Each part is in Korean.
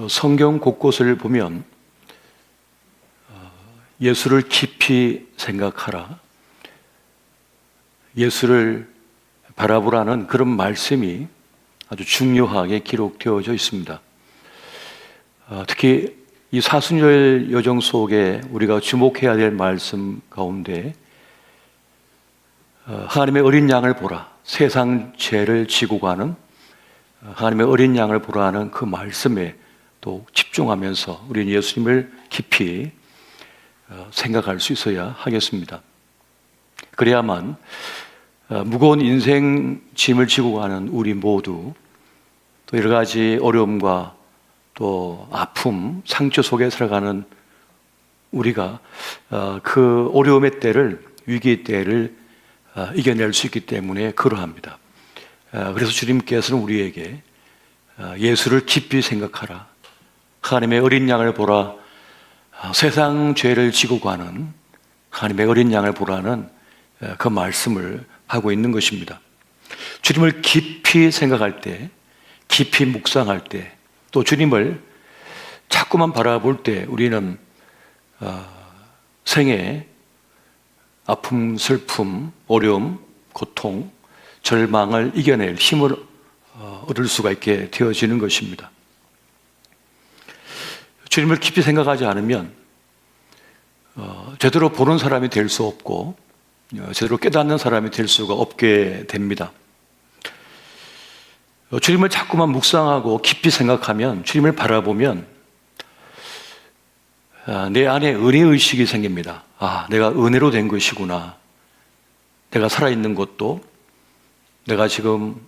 성경 곳곳을 보면 예수를 깊이 생각하라, 예수를 바라보라는 그런 말씀이 아주 중요하게 기록되어져 있습니다. 특히 이 사순절 여정 속에 우리가 주목해야 될 말씀 가운데 하나님의 어린 양을 보라, 세상 죄를 지고 가는 하나님의 어린 양을 보라는 그 말씀에 또 집중하면서 우리는 예수님을 깊이 생각할 수 있어야 하겠습니다. 그래야만 무거운 인생 짐을 지고 가는 우리 모두 또 여러 가지 어려움과 또 아픔, 상처 속에 살아가는 우리가 그 어려움의 때를, 위기의 때를 이겨낼 수 있기 때문에 그러합니다. 그래서 주님께서는 우리에게 예수를 깊이 생각하라, 하나님의 어린 양을 보라, 세상 죄를 지고 가는 하나님의 어린 양을 보라는 그 말씀을 하고 있는 것입니다. 주님을 깊이 생각할 때, 깊이 묵상할 때, 또 주님을 자꾸만 바라볼 때 우리는 생애 아픔, 슬픔, 어려움, 고통, 절망을 이겨낼 힘을 얻을 수가 있게 되어지는 것입니다. 주님을 깊이 생각하지 않으면 제대로 보는 사람이 될 수 없고 제대로 깨닫는 사람이 될 수가 없게 됩니다. 주님을 자꾸만 묵상하고 깊이 생각하면, 주님을 바라보면 내 안에 은혜의식이 생깁니다. 내가 은혜로 된 것이구나. 내가 살아있는 것도, 내가 지금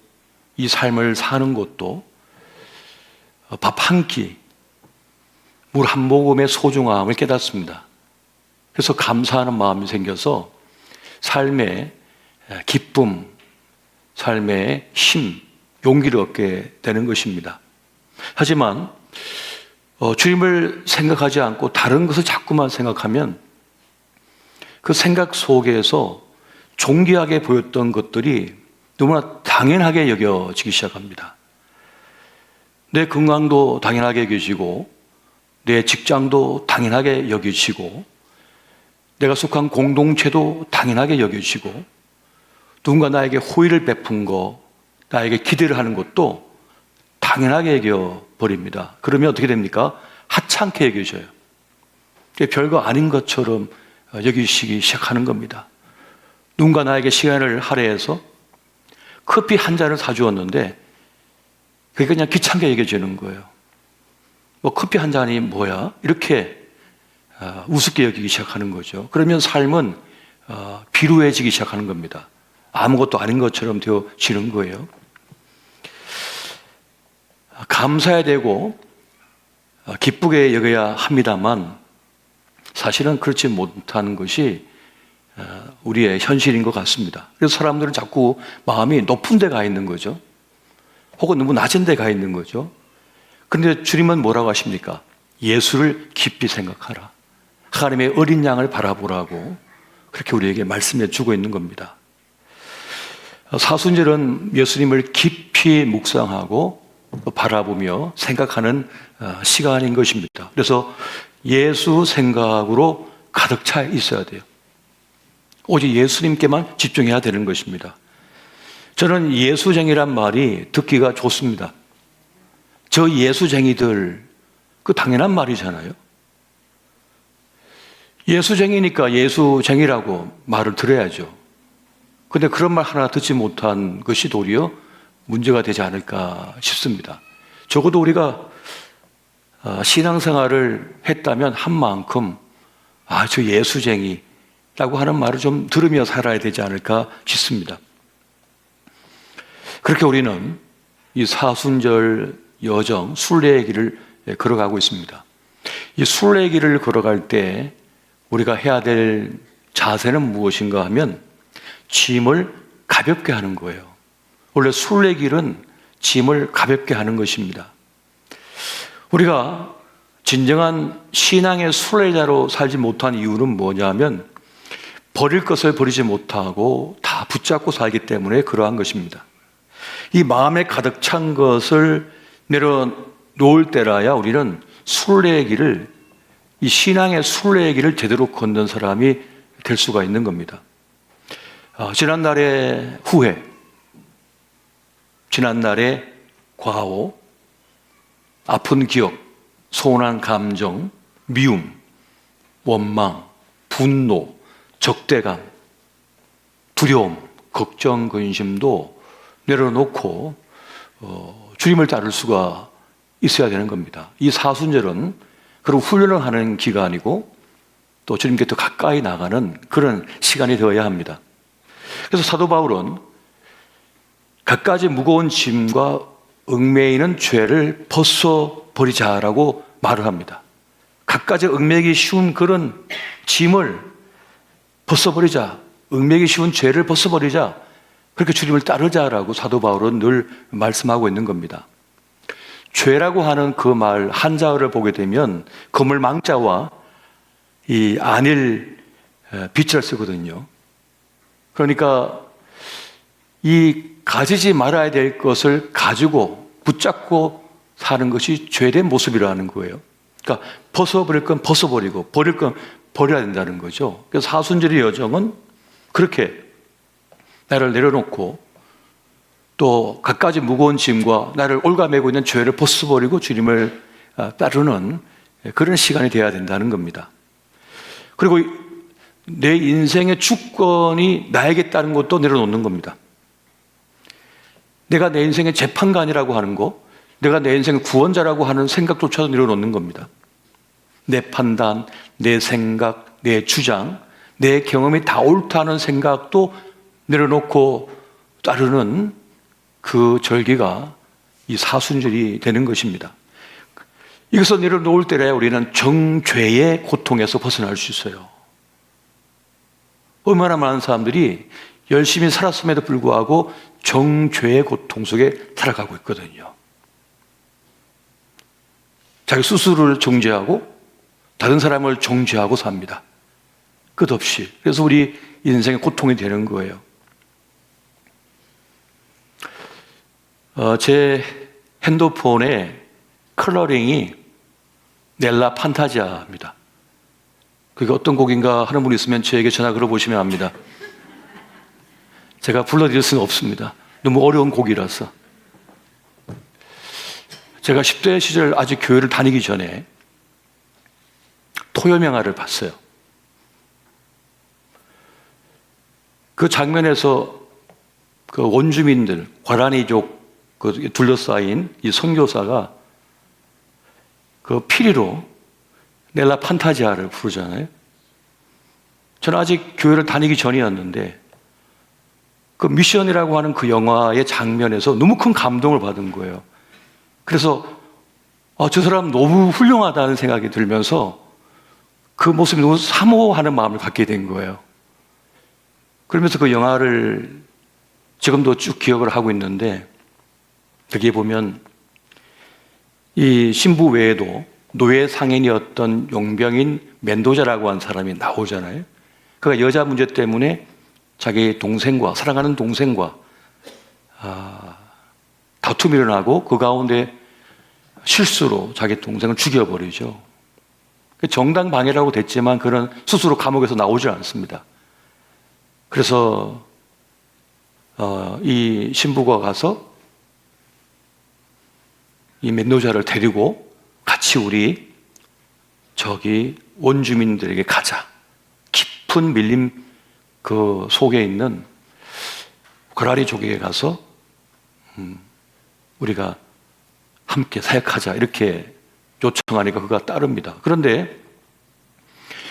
이 삶을 사는 것도, 밥 한 끼, 물 한 모금의 소중함을 깨닫습니다. 그래서 감사하는 마음이 생겨서 삶의 기쁨, 삶의 힘, 용기를 얻게 되는 것입니다. 하지만 주님을 생각하지 않고 다른 것을 자꾸만 생각하면 그 생각 속에서 존귀하게 보였던 것들이 너무나 당연하게 여겨지기 시작합니다. 내 건강도 당연하게 여겨지고, 내 직장도 당연하게 여겨지고, 내가 속한 공동체도 당연하게 여겨지고, 누군가 나에게 호의를 베푼 거, 나에게 기대를 하는 것도 당연하게 여겨버립니다. 그러면 어떻게 됩니까? 하찮게 여겨져요. 별거 아닌 것처럼 여기시기 시작하는 겁니다. 누군가 나에게 시간을 할애해서 커피 한 잔을 사주었는데 그게 그냥 귀찮게 여겨지는 거예요. 커피 한 잔이 뭐야? 이렇게 우습게 여기기 시작하는 거죠. 그러면 삶은 비루해지기 시작하는 겁니다. 아무것도 아닌 것처럼 되어지는 거예요. 감사해야 되고 기쁘게 여겨야 합니다만 사실은 그렇지 못하는 것이 우리의 현실인 것 같습니다. 그래서 사람들은 자꾸 마음이 높은 데 가 있는 거죠. 혹은 너무 낮은 데 가 있는 거죠. 그런데 주님은 뭐라고 하십니까? 예수를 깊이 생각하라, 하나님의 어린 양을 바라보라고 그렇게 우리에게 말씀해 주고 있는 겁니다. 사순절은 예수님을 깊이 묵상하고 바라보며 생각하는 시간인 것입니다. 그래서 예수 생각으로 가득 차 있어야 돼요. 오직 예수님께만 집중해야 되는 것입니다. 저는 예수쟁이란 말이 듣기가 좋습니다. 저 예수쟁이들, 그 당연한 말이잖아요. 예수쟁이니까 예수쟁이라고 말을 들어야죠. 근데 그런 말 하나 듣지 못한 것이 도리어 문제가 되지 않을까 싶습니다. 적어도 우리가 신앙생활을 했다면 한 만큼 저 예수쟁이라고 하는 말을 좀 들으며 살아야 되지 않을까 싶습니다. 그렇게 우리는 이 사순절 여정, 순례의 길을 걸어가고 있습니다. 이 순례의 길을 걸어갈 때 우리가 해야 될 자세는 무엇인가 하면 짐을 가볍게 하는 거예요. 원래 순례길은 짐을 가볍게 하는 것입니다. 우리가 진정한 신앙의 순례자로 살지 못한 이유는 뭐냐면 버릴 것을 버리지 못하고 다 붙잡고 살기 때문에 그러한 것입니다. 이 마음에 가득 찬 것을 놓을 때라야 우리는 순례의 길을, 이 신앙의 순례의 길을 제대로 걷는 사람이 될 수가 있는 겁니다. 지난날의 후회, 지난날의 과오, 아픈 기억, 서운한 감정, 미움, 원망, 분노, 적대감, 두려움, 걱정, 근심도 내려놓고 주님을 따를 수가 있어야 되는 겁니다. 이 사순절은 그런 훈련을 하는 기간이고 또 주님께 더 가까이 나가는 그런 시간이 되어야 합니다. 그래서 사도 바울은 갖가지 무거운 짐과 얽매이는 죄를 벗어버리자라고 말을 합니다. 갖가지 얽매이기 쉬운 그런 짐을 벗어버리자, 얽매이기 쉬운 죄를 벗어버리자, 그렇게 주님을 따르자라고 사도 바울은 늘 말씀하고 있는 겁니다. 죄라고 하는 그 말 한자어를 보게 되면 그물 망자와 이 안일 빛을 쓰거든요. 그러니까 이 가지지 말아야 될 것을 가지고 붙잡고 사는 것이 죄된 모습이라는 거예요. 그러니까 벗어버릴 건 벗어버리고 버릴 건 버려야 된다는 거죠. 그래서 사순절의 여정은 그렇게 나를 내려놓고 또 갖가지 무거운 짐과 나를 올가매고 있는 죄를 벗어버리고 주님을 따르는 그런 시간이 되어야 된다는 겁니다. 그리고 내 인생의 주권이 나에게 따른 것도 내려놓는 겁니다. 내가 내 인생의 재판관이라고 하는 거, 내가 내 인생의 구원자라고 하는 생각조차도 내려놓는 겁니다. 내 판단, 내 생각, 내 주장, 내 경험이 다 옳다는 생각도 내려놓고 따르는 그 절기가 이 사순절이 되는 것입니다. 이것을 내려놓을 때라야 우리는 정죄의 고통에서 벗어날 수 있어요. 얼마나 많은 사람들이 열심히 살았음에도 불구하고 정죄의 고통 속에 살아가고 있거든요. 자기 스스로를 정죄하고 다른 사람을 정죄하고 삽니다. 끝없이. 그래서 우리 인생의 고통이 되는 거예요. 제 핸드폰에 컬러링이 넬라 판타지아입니다. 그게 어떤 곡인가 하는 분이 있으면 저에게 전화 걸어보시면 압니다. 제가 불러드릴 수는 없습니다. 너무 어려운 곡이라서. 제가 10대 시절 아직 교회를 다니기 전에 토요명화를 봤어요. 그 장면에서 그 원주민들, 과라니족 둘러싸인 이 선교사가 그 피리로 넬라 판타지아를 부르잖아요. 저는 아직 교회를 다니기 전이었는데 그 미션이라고 하는 그 영화의 장면에서 너무 큰 감동을 받은 거예요. 그래서 저 사람 너무 훌륭하다는 생각이 들면서 그 모습이 너무 사모하는 마음을 갖게 된 거예요. 그러면서 그 영화를 지금도 쭉 기억을 하고 있는데 거기에 보면 이 신부 외에도 노예 상인이었던 용병인 멘도자라고 한 사람이 나오잖아요. 그가 여자 문제 때문에 자기 동생과, 사랑하는 동생과 다툼이 일어나고 그 가운데 실수로 자기 동생을 죽여버리죠. 정당방해라고 됐지만 그는 스스로 감옥에서 나오지 않습니다. 그래서 이 신부가 가서 이 멘도자를 데리고 같이 우리 저기 원주민들에게 가자. 깊은 밀림 그 속에 있는 거라리족에게 가서 우리가 함께 사역하자 이렇게 요청하니까 그가 따릅니다. 그런데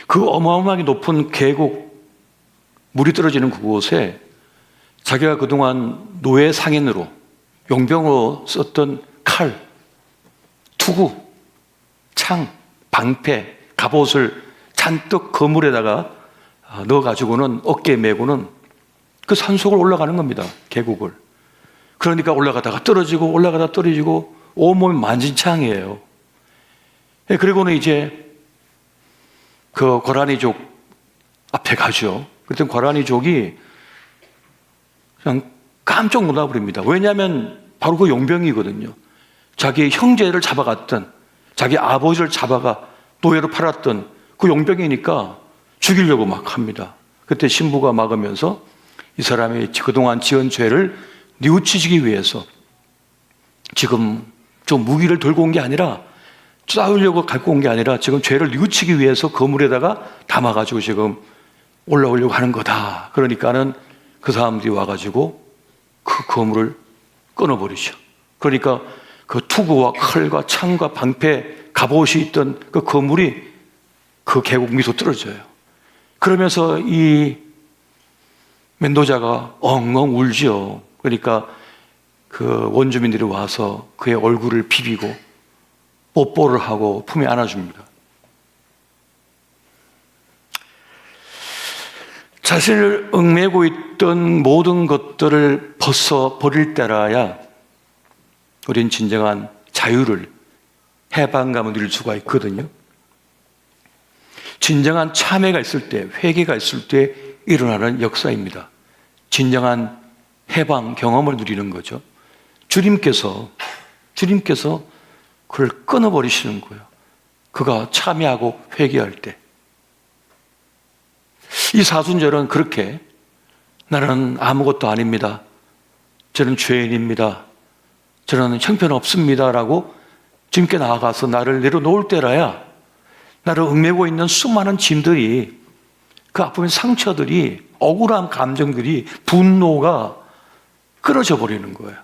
그 어마어마하게 높은 계곡 물이 떨어지는 그곳에 자기가 그동안 노예 상인으로 용병으로 썼던 칼, 투구, 창, 방패, 갑옷을 잔뜩 그물에다가 넣어가지고는 어깨에 메고는 그 산속을 올라가는 겁니다. 계곡을. 그러니까 올라가다가 떨어지고 올라가다 떨어지고 온몸이 만진창이에요. 그리고는 이제 그 고라니족 앞에 가죠. 그랬더니 고라니족이 그냥 깜짝 놀라버립니다. 왜냐하면 바로 그 용병이거든요. 자기 형제를 잡아갔던, 자기 아버지를 잡아가 노예로 팔았던 그 용병이니까 죽이려고 막 합니다. 그때 신부가 막으면서 이 사람이 그동안 지은 죄를 뉘우치기 위해서 지금 좀 무기를 들고 온 게 아니라, 싸우려고 갖고 온 게 아니라 지금 죄를 뉘우치기 위해서 거물에다가 담아가지고 지금 올라오려고 하는 거다. 그러니까는 그 사람들이 와가지고 그 거물을 끊어버리죠. 그러니까 그 투구와 칼과 창과 방패, 갑옷이 있던 그 거물이 그 계곡 밑으로 떨어져요. 그러면서 이 멘도자가 엉엉 울지요. 그러니까 그 원주민들이 와서 그의 얼굴을 비비고 뽀뽀를 하고 품에 안아줍니다. 자신을 얽매고 있던 모든 것들을 벗어버릴 때라야 우린 진정한 자유를, 해방감을 누릴 수가 있거든요. 진정한 참회가 있을 때, 회개가 있을 때 일어나는 역사입니다. 진정한 해방 경험을 누리는 거죠. 주님께서 그걸 끊어버리시는 거예요. 그가 참회하고 회개할 때. 이 사순절은 그렇게 나는 아무것도 아닙니다. 저는 죄인입니다. 저는 형편없습니다. 라고 주님께 나아가서 나를 내려놓을 때라야 나를 얽매고 있는 수많은 짐들이, 그 아픔의 상처들이, 억울한 감정들이, 분노가 끊어져 버리는 거예요.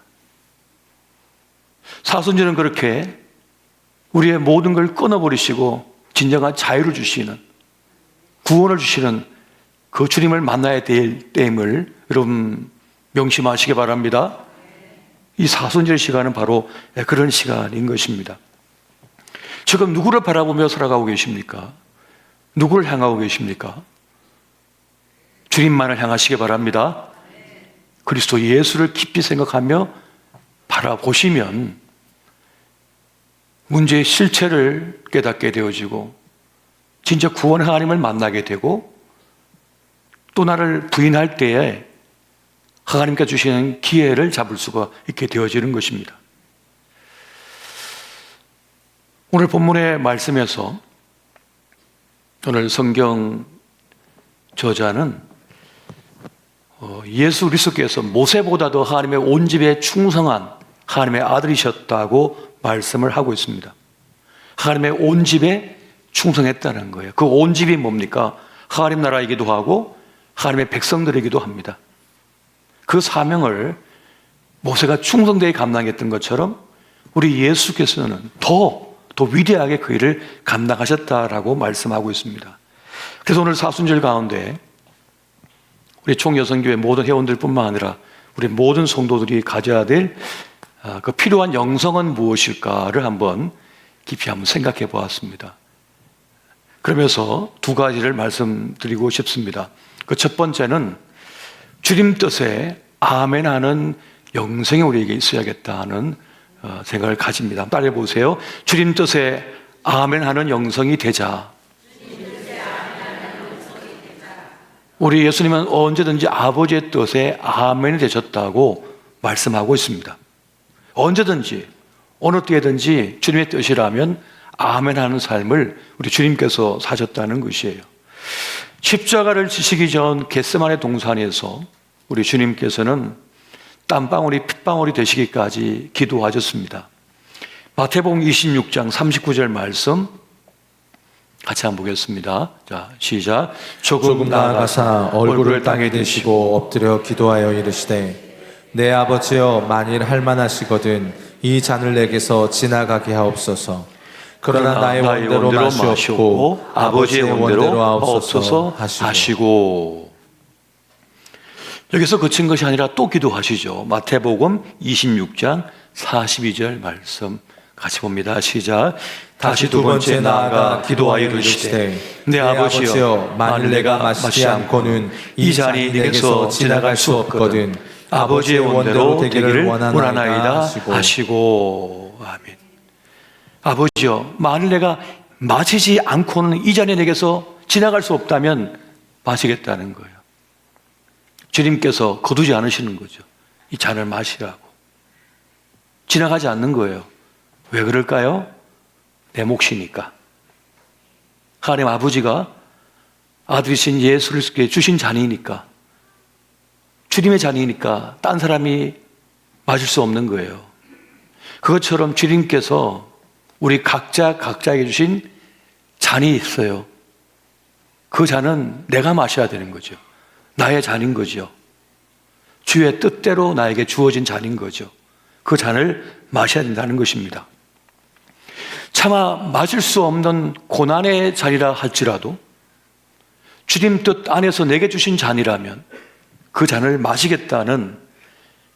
사순절은 그렇게 우리의 모든 걸 끊어버리시고 진정한 자유를 주시는, 구원을 주시는 그 주님을 만나야 될 때임을 여러분 명심하시기 바랍니다. 이 사순절 시간은 바로 그런 시간인 것입니다. 지금 누구를 바라보며 살아가고 계십니까? 누구를 향하고 계십니까? 주님만을 향하시기 바랍니다. 그리스도 예수를 깊이 생각하며 바라보시면 문제의 실체를 깨닫게 되어지고 진짜 구원의 하나님을 만나게 되고, 또 나를 부인할 때에 하나님께 주시는 기회를 잡을 수가 있게 되어지는 것입니다. 오늘 본문의 말씀에서 오늘 성경 저자는 예수 그리스도께서 모세보다도 하나님의 온 집에 충성한 하나님의 아들이셨다고 말씀을 하고 있습니다. 하나님의 온 집에 충성했다는 거예요. 그 온 집이 뭡니까? 하나님 나라이기도 하고 하나님의 백성들이기도 합니다. 그 사명을 모세가 충성되게 감당했던 것처럼 우리 예수께서는 더 위대하게 그 일을 감당하셨다라고 말씀하고 있습니다. 그래서 오늘 사순절 가운데 우리 총여성교회 모든 회원들뿐만 아니라 우리 모든 성도들이 가져야 될 그 필요한 영성은 무엇일까를 한번 깊이 한번 생각해 보았습니다. 그러면서 두 가지를 말씀드리고 싶습니다. 그 첫 번째는 주님 뜻에 아멘하는 영성이 우리에게 있어야겠다는 생각을 가집니다. 따라해 보세요. 주님 뜻에 아멘하는 영성이 되자. 우리 예수님은 언제든지 아버지의 뜻에 아멘이 되셨다고 말씀하고 있습니다. 언제든지 어느 때든지 주님의 뜻이라면 아멘하는 삶을 우리 주님께서 사셨다는 것이에요. 십자가를 지시기 전 겟세마네 동산에서 우리 주님께서는 땀방울이 핏방울이 되시기까지 기도하셨습니다. 마태복음 26장 39절 말씀 같이 한번 보겠습니다. 자, 시작. 조금 나아가사 얼굴을 땅에 대시고 엎드려 기도하여 이르시되 내 아버지여, 만일 할만하시거든 이 잔을 내게서 지나가게 하옵소서. 그러나 나의 원대로 마시옵고 아버지의 원대로 하옵소서 하시고. 여기서 그친 것이 아니라 또 기도하시죠. 마태복음 26장 42절 말씀 같이 봅니다. 시작. 다시 두 번째 나아가 기도하여 이르시되 내 아버지여, 만일 내가 마시지 않고는 이 잔이 내게서 지나갈 수 없거든 아버지의 원대로 되기를 원하나이다 하시고. 아멘. 아버지여, 만일 내가 마시지 않고는 이 잔이 내게서 지나갈 수 없다면 마시겠다는 거예요. 주님께서 거두지 않으시는 거죠. 이 잔을 마시라고. 지나가지 않는 거예요. 왜 그럴까요? 내 몫이니까. 하나님 아버지가 아들이신 예수 그리스도께 주신 자녀이니까, 주님의 자녀이니까 딴 사람이 맞을 수 없는 거예요. 그것처럼 주님께서 우리 각자에게 주신 잔이 있어요. 그 잔은 내가 마셔야 되는 거죠. 나의 잔인 거죠. 주의 뜻대로 나에게 주어진 잔인 거죠. 그 잔을 마셔야 된다는 것입니다. 차마 마실 수 없는 고난의 잔이라 할지라도 주님 뜻 안에서 내게 주신 잔이라면 그 잔을 마시겠다는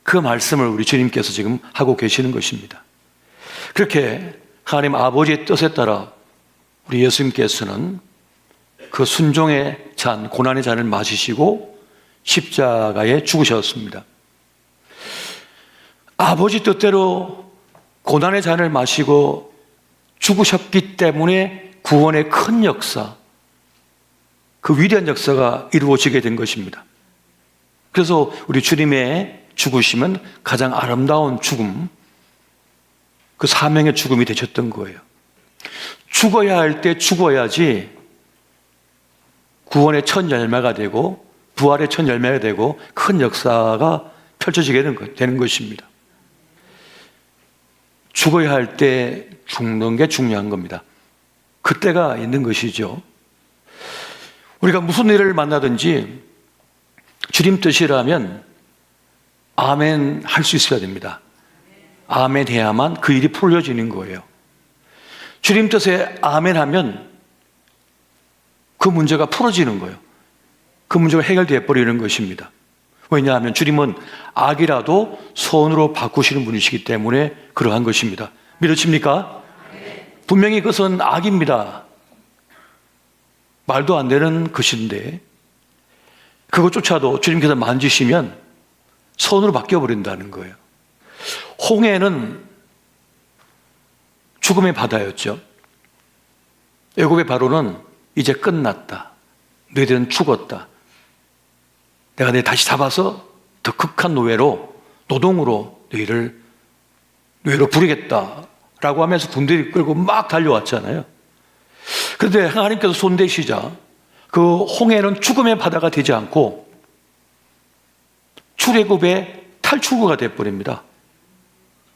그 말씀을 우리 주님께서 지금 하고 계시는 것입니다. 그렇게 하나님 아버지의 뜻에 따라 우리 예수님께서는 그 순종의 잔, 고난의 잔을 마시시고 십자가에 죽으셨습니다. 아버지 뜻대로 고난의 잔을 마시고 죽으셨기 때문에 구원의 큰 역사, 그 위대한 역사가 이루어지게 된 것입니다. 그래서 우리 주님의 죽으심은 가장 아름다운 죽음, 그 사명의 죽음이 되셨던 거예요. 죽어야 할 때 죽어야지 구원의 첫 열매가 되고 부활의 첫 열매가 되고 큰 역사가 펼쳐지게 되는 것입니다. 죽어야 할 때 죽는 게 중요한 겁니다. 그때가 있는 것이죠. 우리가 무슨 일을 만나든지 주님 뜻이라면 아멘 할 수 있어야 됩니다. 아멘 해야만 그 일이 풀려지는 거예요. 주님 뜻에 아멘 하면 그 문제가 풀어지는 거예요. 그 문제가 해결되어 버리는 것입니다. 왜냐하면 주님은 악이라도 선으로 바꾸시는 분이시기 때문에 그러한 것입니다. 믿으십니까? 분명히 그것은 악입니다. 말도 안 되는 것인데 그것조차도 주님께서 만지시면 선으로 바뀌어버린다는 거예요. 홍해는 죽음의 바다였죠. 애굽의 바로는 이제 끝났다. 너희들은 죽었다. 내가 너 다시 잡아서 더 극한 노동으로 너희를 노예로 부리겠다라고 하면서 군대를 끌고 막 달려왔잖아요. 그런데 하나님께서 손대시자 그 홍해는 죽음의 바다가 되지 않고 출애굽의 탈출구가 되어버립니다.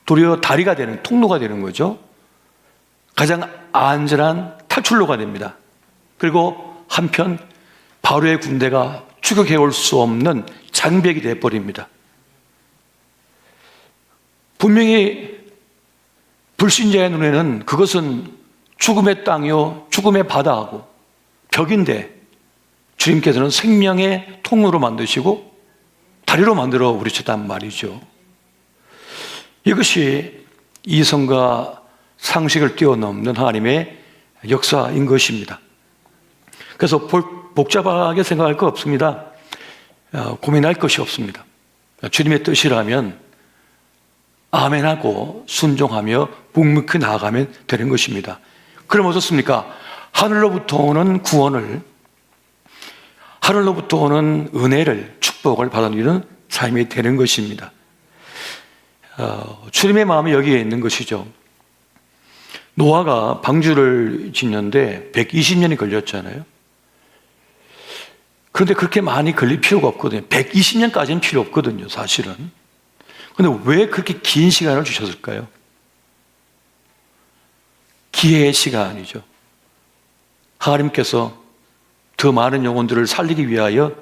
도리어 다리가 되는, 통로가 되는 거죠. 가장 안전한 탈출로가 됩니다. 그리고 한편 바로의 군대가 추격해올 수 없는 장벽이 되어버립니다. 분명히 불신자의 눈에는 그것은 죽음의 땅이요 죽음의 바다하고 벽인데 주님께서는 생명의 통로로 만드시고 다리로 만들어 버리셨단 말이죠. 이것이 이성과 상식을 뛰어넘는 하나님의 역사인 것입니다. 그래서 복잡하게 생각할 거 없습니다. 고민할 것이 없습니다. 주님의 뜻이라면 아멘하고 순종하며 묵묵히 나아가면 되는 것입니다. 그럼 어떻습니까? 하늘로부터 오는 구원을, 하늘로부터 오는 은혜를, 축복을 받아들이는 삶이 되는 것입니다. 주님의 마음이 여기에 있는 것이죠. 노아가 방주를 짓는데 120년이 걸렸잖아요. 그런데 그렇게 많이 걸릴 필요가 없거든요. 120년까지는 필요 없거든요, 사실은. 그런데 왜 그렇게 긴 시간을 주셨을까요? 기회의 시간이죠. 하나님께서 더 많은 영혼들을 살리기 위하여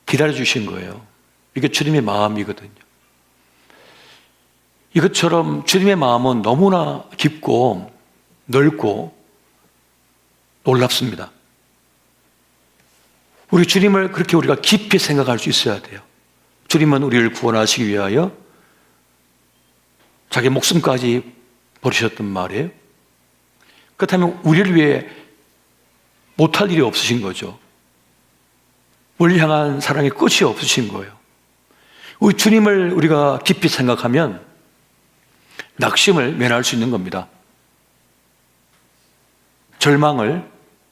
기다려주신 거예요. 이게 주님의 마음이거든요. 이것처럼 주님의 마음은 너무나 깊고 넓고 놀랍습니다. 우리 주님을 그렇게 우리가 깊이 생각할 수 있어야 돼요. 주님은 우리를 구원하시기 위하여 자기 목숨까지 버리셨단 말이에요. 그렇다면 우리를 위해 못할 일이 없으신 거죠. 우리를 향한 사랑의 끝이 없으신 거예요. 우리 주님을 우리가 깊이 생각하면 낙심을 면할 수 있는 겁니다. 절망을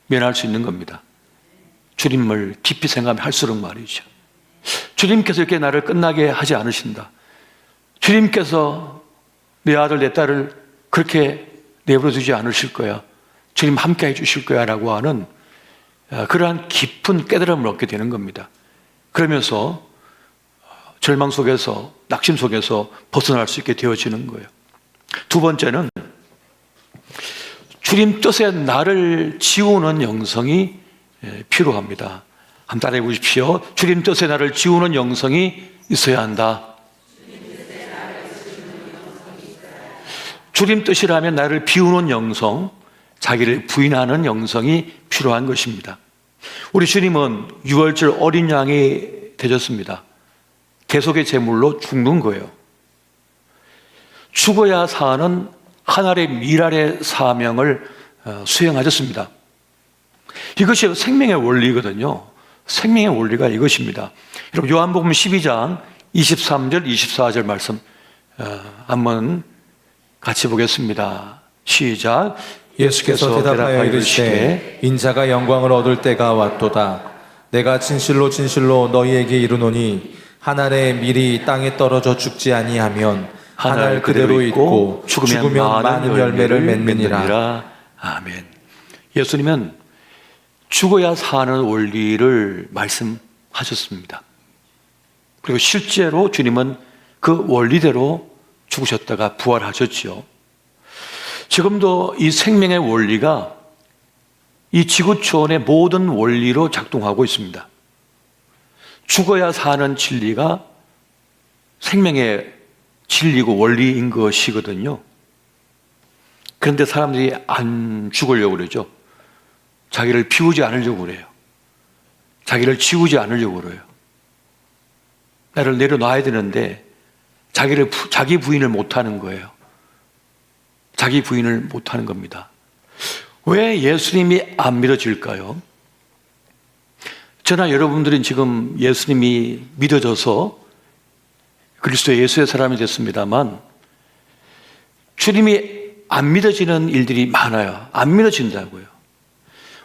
면할 수 있는 겁니다. 주님을 깊이 생각하면 할수록 말이죠. 주님께서 이렇게 나를 끝나게 하지 않으신다. 주님께서 내 아들 내 딸을 그렇게 내버려 두지 않으실 거야. 주님 함께 해주실 거야 라고 하는 그러한 깊은 깨달음을 얻게 되는 겁니다. 그러면서 절망 속에서, 낙심 속에서 벗어날 수 있게 되어지는 거예요. 두 번째는 주님 뜻에 나를 지우는 영성이 필요합니다. 한번 따라해 보십시오. 주님 뜻에 나를 지우는 영성이 있어야 한다. 주님 뜻이라면 나를 비우는 영성, 자기를 부인하는 영성이 필요한 것입니다. 우리 주님은 유월절 어린 양이 되셨습니다. 대속의 제물로 죽는 거예요. 죽어야 사는 하늘의 미랄의 사명을 수행하셨습니다. 이것이 생명의 원리거든요. 생명의 원리가 이것입니다. 여러분 요한복음 12장 23절 24절 말씀 한번 같이 보겠습니다. 시작. 예수께서 대답하여 이르시되 인자가 영광을 얻을 때가 왔도다. 내가 진실로 진실로 너희에게 이르노니 한 알의 밀이 땅에 떨어져 죽지 아니하면 한 알 그대로 있고 죽으면 많은 열매를 맺느니라. 아멘. 예수님은 죽어야 사는 원리를 말씀하셨습니다. 그리고 실제로 주님은 그 원리대로 죽으셨다가 부활하셨지요. 지금도 이 생명의 원리가 이 지구촌의 모든 원리로 작동하고 있습니다. 죽어야 사는 진리가 생명의 진리고 원리인 것이거든요. 그런데 사람들이 안 죽으려고 그러죠. 자기를 비우지 않으려고 그래요. 자기를 지우지 않으려고 그래요. 나를 내려놔야 되는데 자기 부인을 못하는 거예요. 자기 부인을 못하는 겁니다. 왜 예수님이 안 믿어질까요? 저나 여러분들은 지금 예수님이 믿어져서 그리스도 예수의 사람이 됐습니다만 주님이 안 믿어지는 일들이 많아요. 안 믿어진다고요.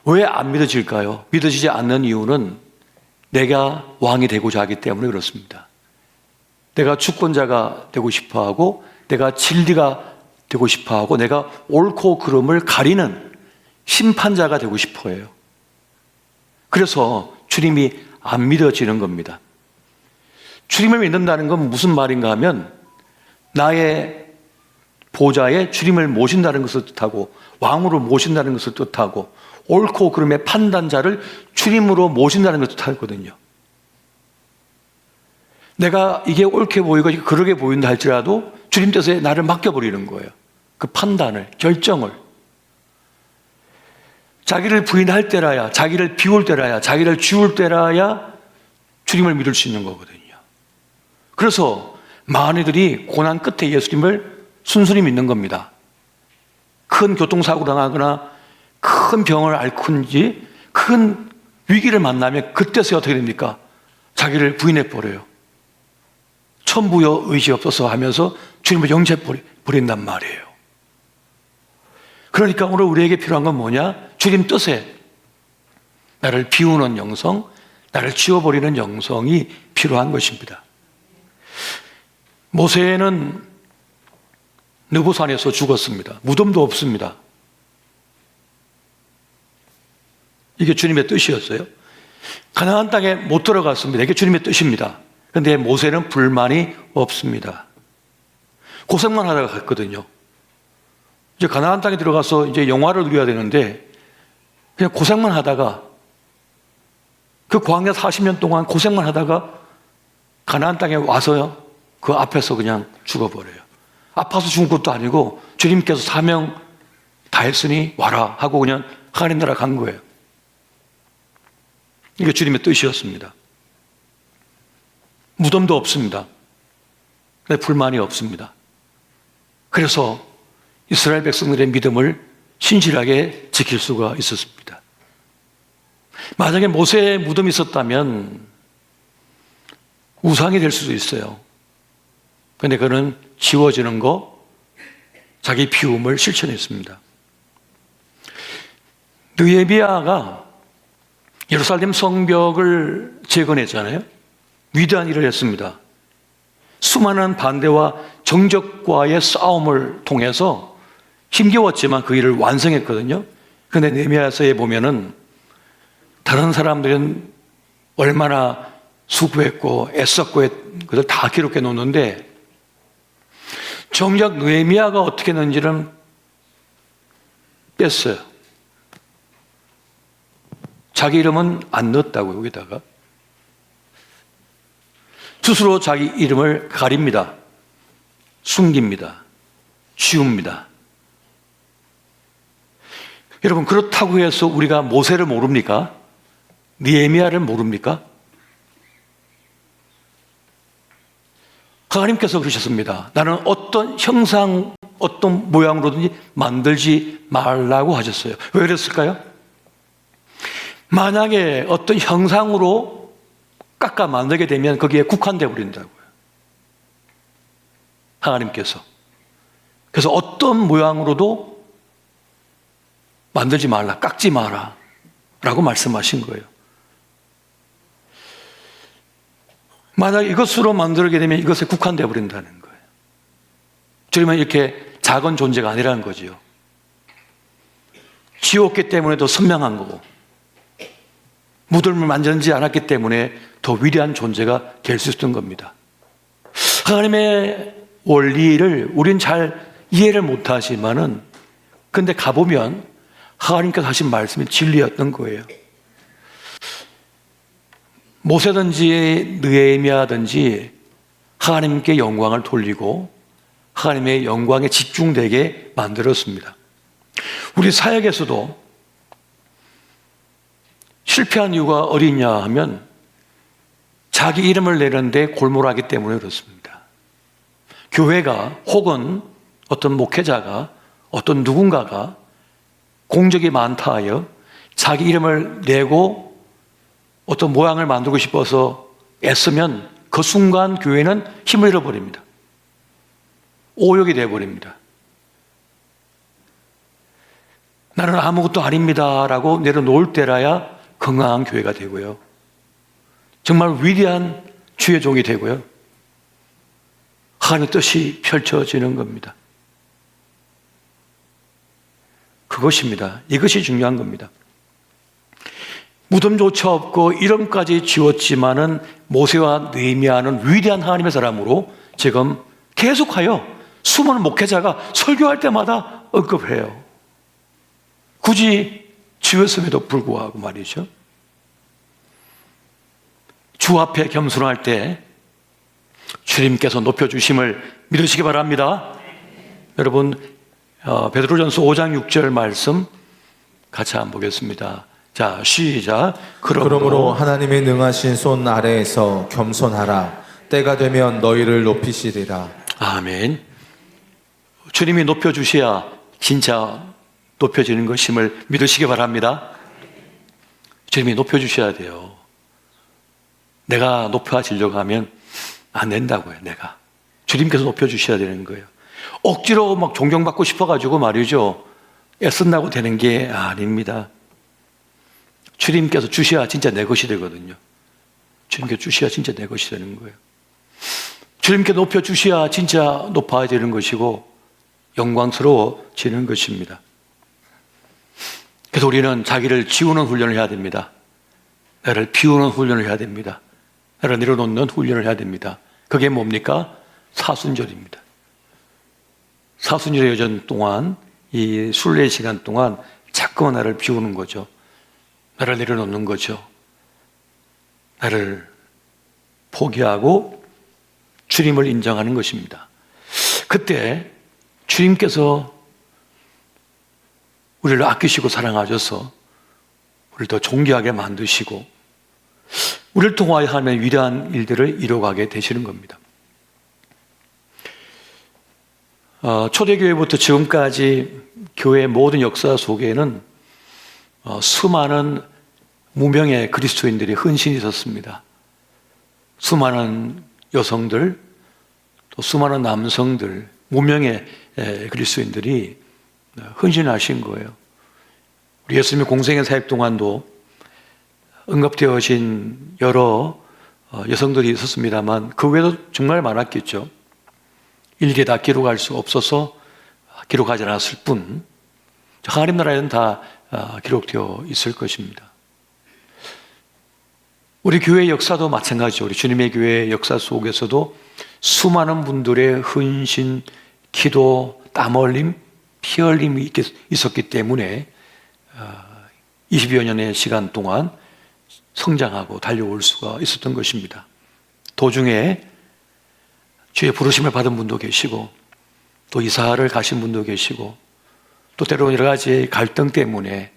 왜 안 믿어질까요? 믿어지지 않는 이유는 내가 왕이 되고자 하기 때문에 그렇습니다. 내가 주권자가 되고 싶어하고 내가 진리가 되고 싶어하고 내가 옳고 그름을 가리는 심판자가 되고 싶어해요. 그래서 주님이 안 믿어지는 겁니다. 주님을 믿는다는 건 무슨 말인가 하면 나의 보좌에 주님을 모신다는 것을 뜻하고 왕으로 모신다는 것을 뜻하고 옳고 그름의 판단자를 주님으로 모신다는 것을 뜻하거든요. 내가 이게 옳게 보이고 그러게 보인다 할지라도 주님 뜻에 나를 맡겨버리는 거예요. 그 판단을, 결정을. 자기를 부인할 때라야, 자기를 비울 때라야, 자기를 지울 때라야 주님을 믿을 수 있는 거거든요. 그래서 많은 이들이 고난 끝에 예수님을 순순히 믿는 겁니다. 큰 교통사고 당하거나 큰 병을 앓든지 큰 위기를 만나면 그때서야 어떻게 됩니까? 자기를 부인해버려요. 천부여 의지 없어서 하면서 주님을 영접버린단 말이에요. 그러니까 오늘 우리에게 필요한 건 뭐냐? 주님 뜻에 나를 비우는 영성, 나를 지워버리는 영성이 필요한 것입니다. 모세는 느보산에서 죽었습니다. 무덤도 없습니다. 이게 주님의 뜻이었어요. 가나안 땅에 못 들어갔습니다. 이게 주님의 뜻입니다. 그런데 모세는 불만이 없습니다. 고생만 하다가 갔거든요. 이제 가나안 땅에 들어가서 이제 영화를 누려야 되는데 그냥 고생만 하다가 그 광야 40년 동안 고생만 하다가 가나안 땅에 와서요. 그 앞에서 그냥 죽어버려요. 아파서 죽은 것도 아니고 주님께서 사명 다 했으니 와라 하고 그냥 하나님 나라 간 거예요. 이게 주님의 뜻이었습니다. 무덤도 없습니다. 근데 불만이 없습니다. 그래서 이스라엘 백성들의 믿음을 신실하게 지킬 수가 있었습니다. 만약에 모세의 무덤이 있었다면 우상이 될 수도 있어요. 그런데 그는 지워지는 거, 자기 비움을 실천했습니다. 느헤미야가 예루살렘 성벽을 재건했잖아요. 위대한 일을 했습니다. 수많은 반대와 정적과의 싸움을 통해서 힘겨웠지만 그 일을 완성했거든요. 그런데 느헤미야서에 보면은 다른 사람들은 얼마나 수고했고 애썼고 그걸 다 기록해 놓는데 정작 느헤미야가 어떻게 했는지는 뺐어요. 자기 이름은 안 넣었다고요, 여기다가. 스스로 자기 이름을 가립니다. 숨깁니다. 지웁니다. 여러분, 그렇다고 해서 우리가 모세를 모릅니까? 느헤미야를 모릅니까? 하나님께서 그러셨습니다. 나는 어떤 형상, 어떤 모양으로든지 만들지 말라고 하셨어요. 왜 그랬을까요? 만약에 어떤 형상으로 깎아 만들게 되면 거기에 국한되어 버린다고요. 하나님께서. 그래서 어떤 모양으로도 만들지 말라, 깎지 마라 라고 말씀하신 거예요. 만약 이것으로 만들게 되면 이것에 국한되어 버린다는 거예요. 주님은 이렇게 작은 존재가 아니라는 거지요. 지웠기 때문에 더 선명한 거고, 무덤을 만지지 않았기 때문에 더 위대한 존재가 될 수 있었던 겁니다. 하나님의 원리를 우린 잘 이해를 못하지만은, 근데 가보면 하나님께서 하신 말씀이 진리였던 거예요. 모세든지 느헤미야든지 하나님께 영광을 돌리고 하나님의 영광에 집중되게 만들었습니다. 우리 사역에서도 실패한 이유가 어디냐 하면 자기 이름을 내는데 골몰하기 때문에 그렇습니다. 교회가 혹은 어떤 목회자가 어떤 누군가가 공적이 많다 하여 자기 이름을 내고 어떤 모양을 만들고 싶어서 애쓰면 그 순간 교회는 힘을 잃어버립니다. 오역이 되어버립니다. 나는 아무것도 아닙니다 라고 내려놓을 때라야 건강한 교회가 되고요. 정말 위대한 주의 종이 되고요. 하나님의 뜻이 펼쳐지는 겁니다. 그것입니다. 이것이 중요한 겁니다. 무덤조차 없고 이름까지 지웠지만은 모세와 느헤미야는 위대한 하나님의 사람으로 지금 계속하여 수많은 목회자가 설교할 때마다 언급해요. 굳이 지웠음에도 불구하고 말이죠. 주 앞에 겸손할 때 주님께서 높여주심을 믿으시기 바랍니다. 여러분, 베드로전서 5장 6절 말씀 같이 한번 보겠습니다. 자, 시작. 그러므로 하나님의 능하신 손 아래에서 겸손하라. 때가 되면 너희를 높이시리라. 아멘. 주님이 높여주셔야 진짜 높여지는 것임을 믿으시기 바랍니다. 주님이 높여주셔야 돼요. 내가 높아지려고 하면 안 된다고요. 내가 주님께서 높여주셔야 되는 거예요. 억지로 막 존경받고 싶어가지고 말이죠, 애쓴다고 되는 게 아닙니다. 주님께서 주셔야 진짜 내 것이 되거든요. 주님께서 주셔야 진짜 내 것이 되는 거예요. 주님께 높여주셔야 진짜 높아야 되는 것이고 영광스러워지는 것입니다. 그래서 우리는 자기를 지우는 훈련을 해야 됩니다. 나를 비우는 훈련을 해야 됩니다. 나를 내려놓는 훈련을 해야 됩니다. 그게 뭡니까? 사순절입니다. 사순절의 여정 동안, 이 순례의 시간 동안 자꾸만 나를 비우는 거죠. 나를 내려놓는 거죠. 나를 포기하고 주님을 인정하는 것입니다. 그때 주님께서 우리를 아끼시고 사랑하셔서 우리를 더 존귀하게 만드시고 우리를 통하여 하나님의 위대한 일들을 이루어가게 되시는 겁니다. 초대교회부터 지금까지 교회의 모든 역사 속에는 수많은 무명의 그리스도인들이 헌신이 있었습니다. 수많은 여성들, 또 수많은 남성들, 무명의 그리스도인들이 헌신하신 거예요. 우리 예수님의 공생의 사역 동안도 언급되어진 여러 여성들이 있었습니다만 그 외에도 정말 많았겠죠. 일일이 다 기록할 수 없어서 기록하지 않았을 뿐 하나님 나라에는 다 기록되어 있을 것입니다. 우리 교회 역사도 마찬가지죠. 우리 주님의 교회 역사 속에서도 수많은 분들의 헌신, 기도, 땀 흘림, 피 흘림이 있었기 때문에 20여 년의 시간 동안 성장하고 달려올 수가 있었던 것입니다. 도중에 주의 부르심을 받은 분도 계시고 또 이사를 가신 분도 계시고 또 때로는 여러 가지 갈등 때문에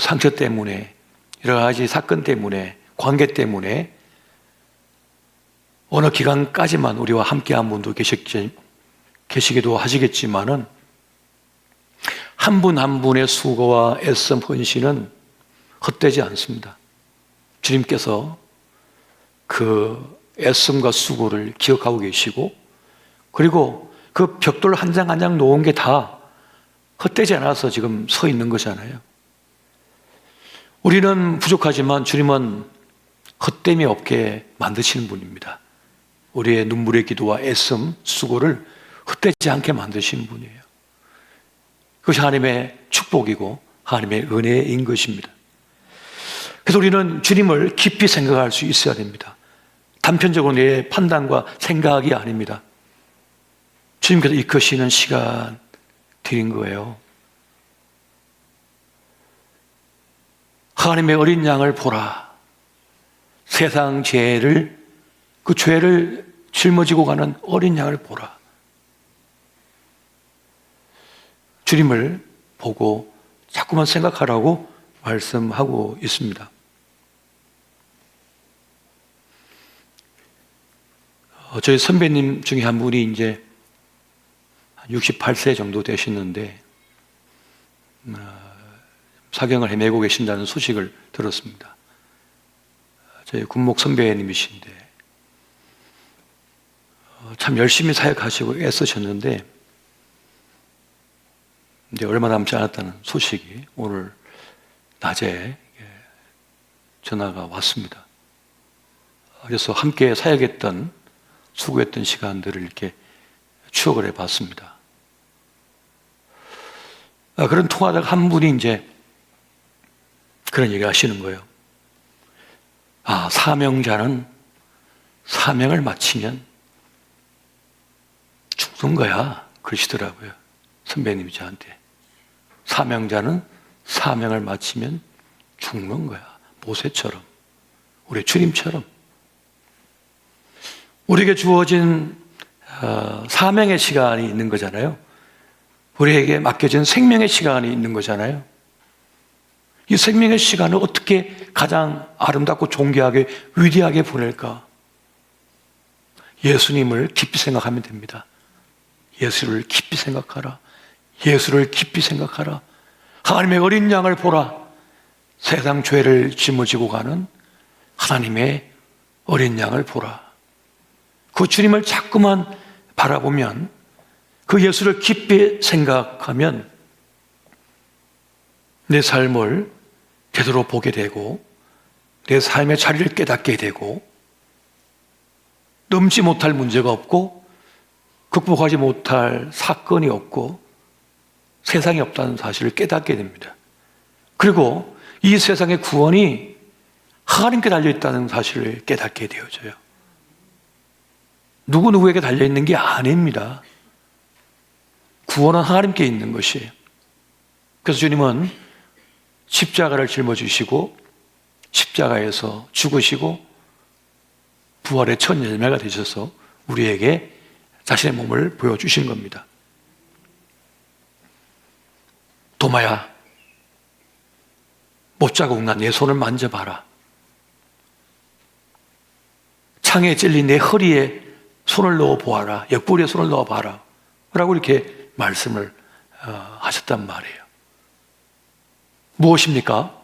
상처 때문에 여러 가지 사건 때문에 관계 때문에 어느 기간까지만 우리와 함께한 분도 계시기도 하시겠지만은 한 분 한 분의 수고와 애씀 헌신은 헛되지 않습니다. 주님께서 그 애씀과 수고를 기억하고 계시고 그리고 그 벽돌 한 장 한 장 놓은 게 다 헛되지 않아서 지금 서 있는 거잖아요. 우리는 부족하지만 주님은 헛됨이 없게 만드시는 분입니다. 우리의 눈물의 기도와 애씀, 수고를 헛되지 않게 만드시는 분이에요. 그것이 하나님의 축복이고 하나님의 은혜인 것입니다. 그래서 우리는 주님을 깊이 생각할 수 있어야 됩니다. 단편적으로 내 판단과 생각이 아닙니다. 주님께서 이끄시는 시간 드린 거예요. 하나님의 어린 양을 보라. 세상 죄를, 그 죄를 짊어지고 가는 어린 양을 보라. 주님을 보고 자꾸만 생각하라고 말씀하고 있습니다. 저희 선배님 중에 한 분이 이제 68세 정도 되셨는데 사경을 헤매고 계신다는 소식을 들었습니다. 저희 군목 선배님이신데 참 열심히 사역하시고 애쓰셨는데 이제 얼마 남지 않았다는 소식이 오늘 낮에 전화가 왔습니다. 그래서 함께 사역했던 수고했던 시간들을 이렇게 추억을 해봤습니다. 그런 통화자가 한 분이 이제 그런 얘기 하시는 거예요. 사명자는 사명을 마치면 죽는 거야. 그러시더라고요. 선배님이 저한테. 사명자는 사명을 마치면 죽는 거야. 모세처럼. 우리 주님처럼. 우리에게 주어진 사명의 시간이 있는 거잖아요. 우리에게 맡겨진 생명의 시간이 있는 거잖아요. 이 생명의 시간을 어떻게 가장 아름답고 존귀하게 위대하게 보낼까? 예수님을 깊이 생각하면 됩니다. 예수를 깊이 생각하라. 예수를 깊이 생각하라. 하나님의 어린 양을 보라. 세상 죄를 짊어지고 가는 하나님의 어린 양을 보라. 그 주님을 자꾸만 바라보면, 그 예수를 깊이 생각하면 내 삶을 제대로 보게 되고 내 삶의 자리를 깨닫게 되고 넘지 못할 문제가 없고 극복하지 못할 사건이 없고 세상이 없다는 사실을 깨닫게 됩니다. 그리고 이 세상의 구원이 하나님께 달려있다는 사실을 깨닫게 되어져요. 누구에게 달려있는 게 아닙니다. 구원은 하나님께 있는 것이에요. 그래서 주님은 십자가를 짊어지시고 십자가에서 죽으시고 부활의 첫 열매가 되셔서 우리에게 자신의 몸을 보여주신 겁니다. 도마야, 못자국 난 내 손을 만져봐라. 창에 찔린 내 허리에 손을 넣어 보아라. 옆구리에 손을 넣어 봐라. 라고 이렇게 말씀을 하셨단 말이에요. 무엇입니까?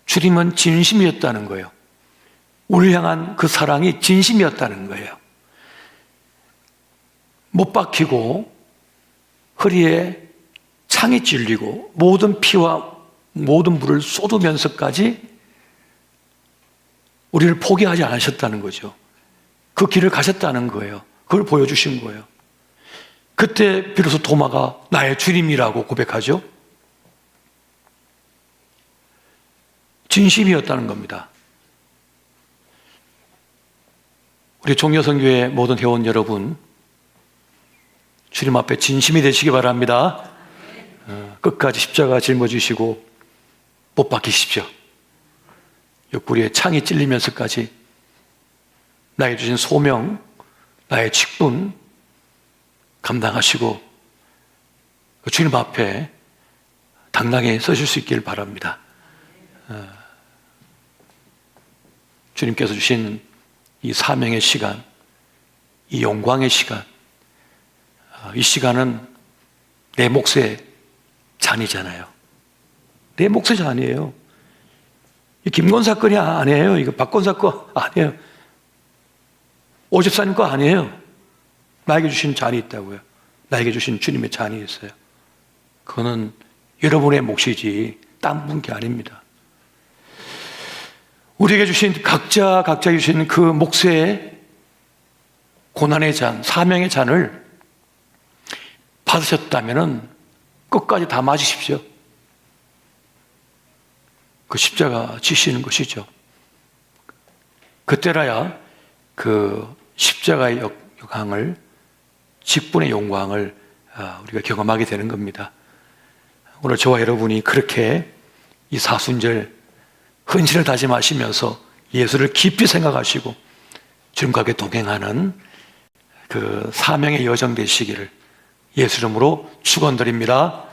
주님은 진심이었다는 거예요. 우리를 향한 그 사랑이 진심이었다는 거예요. 못 박히고 허리에 창이 찔리고 모든 피와 모든 물을 쏟으면서까지 우리를 포기하지 않으셨다는 거죠. 그 길을 가셨다는 거예요. 그걸 보여주신 거예요. 그때 비로소 도마가 나의 주님이라고 고백하죠. 진심이었다는 겁니다. 우리 종려선교회 모든 회원 여러분, 주님 앞에 진심이 되시기 바랍니다. 끝까지 십자가 짊어지시고 못 박히십시오. 옆구리에 창이 찔리면서까지 나에게 주신 소명, 나의 직분 감당하시고 주님 앞에 당당히 서실 수 있기를 바랍니다. 주님께서 주신 이 사명의 시간, 이 영광의 시간, 이 시간은 내 몫의 잔이잖아요. 내 몫의 잔이에요. 이 김권사 건이 아니에요. 이거 박권사 거 아니에요. 오집사님 거 아니에요. 나에게 주신 잔이 있다고요. 나에게 주신 주님의 잔이 있어요. 그거는 여러분의 몫이지 딴 분께 아닙니다. 우리에게 주신 각자 주신 그 몫의 고난의 잔, 사명의 잔을 받으셨다면 끝까지 다 맞으십시오. 그 십자가 지시는 것이죠. 그때라야 그 십자가의 영광을, 직분의 영광을 우리가 경험하게 되는 겁니다. 오늘 저와 여러분이 그렇게 이 사순절 헌신을 다짐하시면서 예수를 깊이 생각하시고 주님과 함께 동행하는 그 사명의 여정 되시기를 예수 이름으로 축원드립니다.